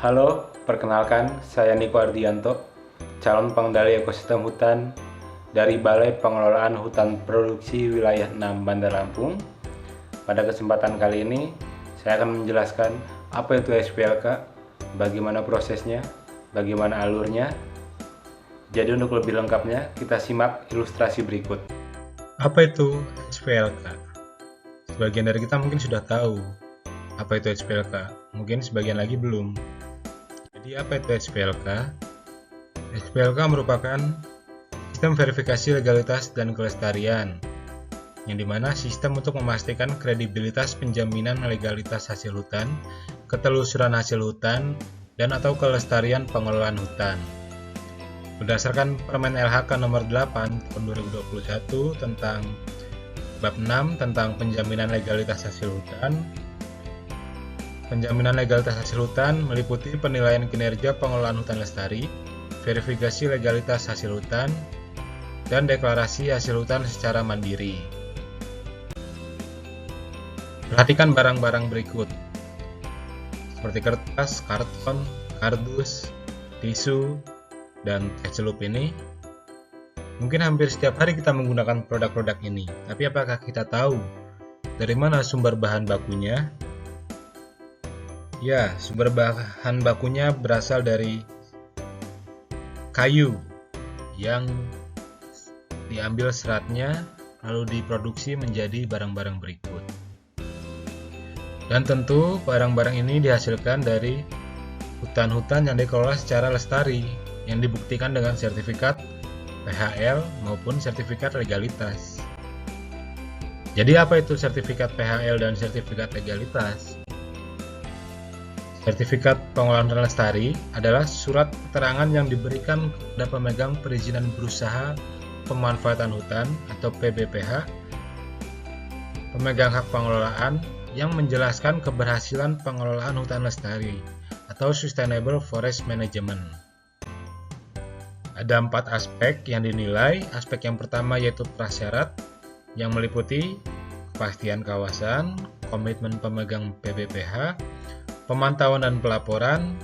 Halo, perkenalkan saya Niko Ardianto, calon pengendali ekosistem hutan dari Balai Pengelolaan Hutan Produksi Wilayah 6 Bandar Lampung. Pada kesempatan kali ini, saya akan menjelaskan apa itu SPLK, bagaimana prosesnya, bagaimana alurnya. Jadi untuk lebih lengkapnya, kita simak ilustrasi berikut. Apa itu SPLK? Sebagian dari kita mungkin sudah tahu apa itu SPLK, mungkin sebagian lagi belum. Jadi apa itu SPLK? SPLK merupakan sistem verifikasi legalitas dan kelestarian, yang dimana sistem untuk memastikan kredibilitas penjaminan legalitas hasil hutan, ketelusuran hasil hutan, dan atau kelestarian pengelolaan hutan. Berdasarkan Permen LHK nomor 8 tahun 2021 tentang bab 6 tentang penjaminan legalitas hasil hutan. Penjaminan legalitas hasil hutan meliputi penilaian kinerja pengelolaan hutan lestari, verifikasi legalitas hasil hutan, dan deklarasi hasil hutan secara mandiri. Perhatikan barang-barang berikut, seperti kertas, karton, kardus, tisu, dan teh celup ini. Mungkin hampir setiap hari kita menggunakan produk-produk ini, tapi apakah kita tahu dari mana sumber bahan bakunya? Ya, sumber bahan bakunya berasal dari kayu yang diambil seratnya lalu diproduksi menjadi barang-barang berikut. Dan tentu barang-barang ini dihasilkan dari hutan-hutan yang dikelola secara lestari yang dibuktikan dengan sertifikat PHL maupun sertifikat legalitas. Jadi apa itu sertifikat PHL dan sertifikat legalitas? Sertifikat pengelolaan hutan lestari adalah surat keterangan yang diberikan kepada pemegang perizinan berusaha pemanfaatan hutan atau PBPH, pemegang hak pengelolaan yang menjelaskan keberhasilan pengelolaan hutan lestari atau Sustainable Forest Management. Ada 4 aspek yang dinilai. Aspek yang pertama yaitu prasyarat yang meliputi kepastian kawasan, komitmen pemegang PBPH, pemantauan dan pelaporan,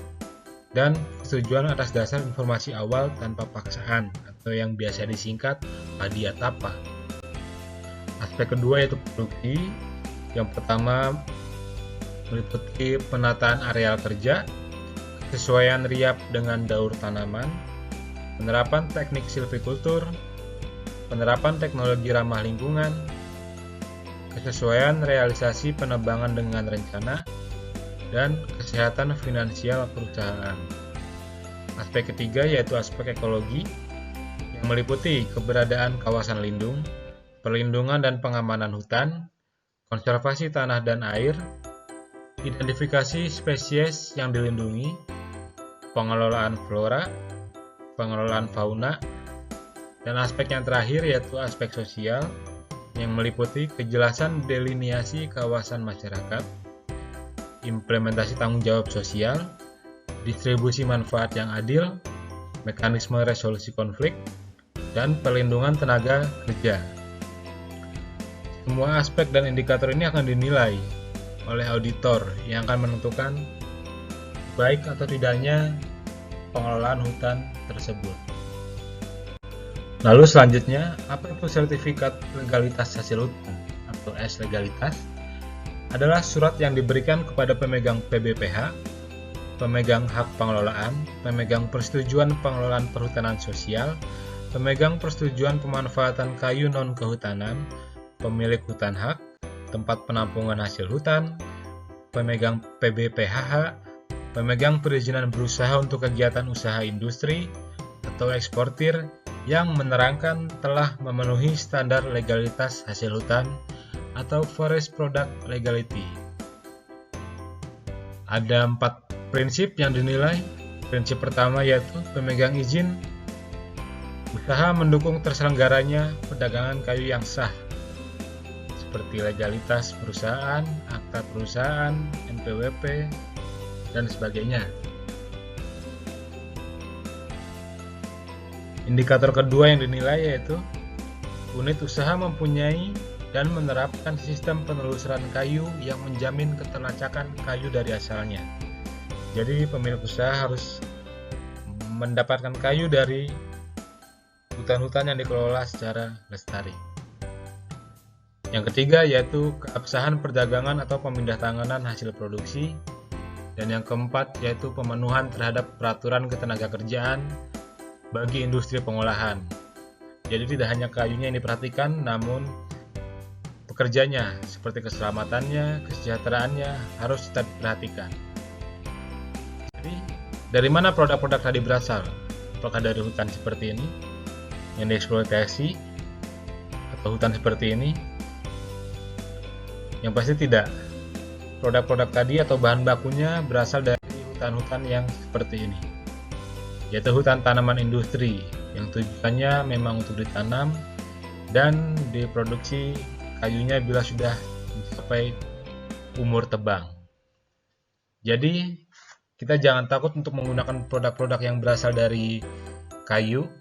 dan persetujuan atas dasar informasi awal tanpa paksaan atau yang biasa disingkat PADIATAPA. Aspek kedua yaitu produksi. Yang pertama meliputi penataan areal kerja, kesesuaian riap dengan daur tanaman, penerapan teknik silvikultur, penerapan teknologi ramah lingkungan, kesesuaian realisasi penebangan dengan rencana, dan kesehatan finansial perusahaan. Aspek ketiga yaitu aspek ekologi yang meliputi keberadaan kawasan lindung, perlindungan dan pengamanan hutan, konservasi tanah dan air, identifikasi spesies yang dilindungi, pengelolaan flora, pengelolaan fauna, dan aspek yang terakhir yaitu aspek sosial yang meliputi kejelasan deliniasi kawasan masyarakat, implementasi tanggung jawab sosial, distribusi manfaat yang adil, mekanisme resolusi konflik, dan perlindungan tenaga kerja. Semua aspek dan indikator ini akan dinilai oleh auditor yang akan menentukan baik atau tidaknya pengelolaan hutan tersebut. Lalu selanjutnya, apa itu sertifikat legalitas hasil hutan atau S-legalitas? Adalah surat yang diberikan kepada pemegang PBPH, pemegang hak pengelolaan, pemegang persetujuan pengelolaan perhutanan sosial, pemegang persetujuan pemanfaatan kayu non-kehutanan, pemilik hutan hak, tempat penampungan hasil hutan, pemegang PBPHH, pemegang perizinan berusaha untuk kegiatan usaha industri atau eksportir yang menerangkan telah memenuhi standar legalitas hasil hutan atau Forest Product Legality. Ada 4 prinsip yang dinilai. Prinsip pertama yaitu pemegang izin usaha mendukung terselenggaranya perdagangan kayu yang sah, seperti legalitas perusahaan, akta perusahaan, NPWP, dan sebagainya. Indikator kedua yang dinilai yaitu unit usaha mempunyai dan menerapkan sistem penelusuran kayu yang menjamin ketelacakan kayu dari asalnya. Jadi pemilik usaha harus mendapatkan kayu dari hutan-hutan yang dikelola secara lestari. Yang ketiga yaitu keabsahan perdagangan atau pemindahan hasil produksi. Dan yang keempat yaitu pemenuhan terhadap peraturan ketenagakerjaan bagi industri pengolahan. Jadi tidak hanya kayunya yang diperhatikan, namun pekerjanya seperti keselamatannya, kesejahteraannya harus tetap diperhatikan. Jadi dari mana produk-produk tadi berasal? Apakah dari hutan seperti ini yang dieksploitasi atau hutan seperti ini? Yang pasti tidak. Produk-produk tadi atau bahan bakunya berasal dari hutan-hutan yang seperti ini, yaitu hutan tanaman industri yang tujuannya memang untuk ditanam dan diproduksi kayunya bila sudah mencapai umur tebang. Jadi kita jangan takut untuk menggunakan produk-produk yang berasal dari kayu.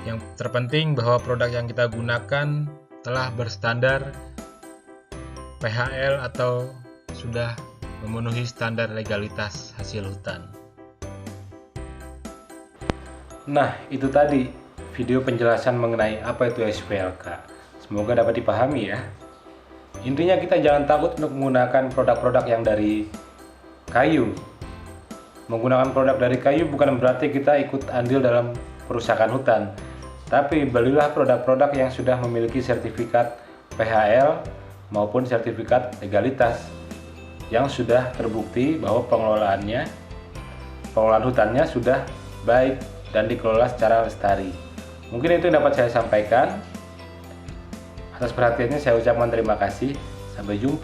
Yang terpenting bahwa produk yang kita gunakan telah berstandar PHL atau sudah memenuhi standar legalitas hasil hutan. Nah, itu tadi video penjelasan mengenai apa itu SPLK. Semoga dapat dipahami ya. Intinya kita jangan takut untuk menggunakan produk-produk yang dari kayu. Menggunakan produk dari kayu bukan berarti kita ikut andil dalam perusakan hutan. Tapi belilah produk-produk yang sudah memiliki sertifikat PHL maupun sertifikat legalitas yang sudah terbukti bahwa pengelolaan hutannya sudah baik dan dikelola secara lestari. Mungkin itu yang dapat saya sampaikan. Atas perhatiannya saya ucapkan terima kasih. Sampai jumpa.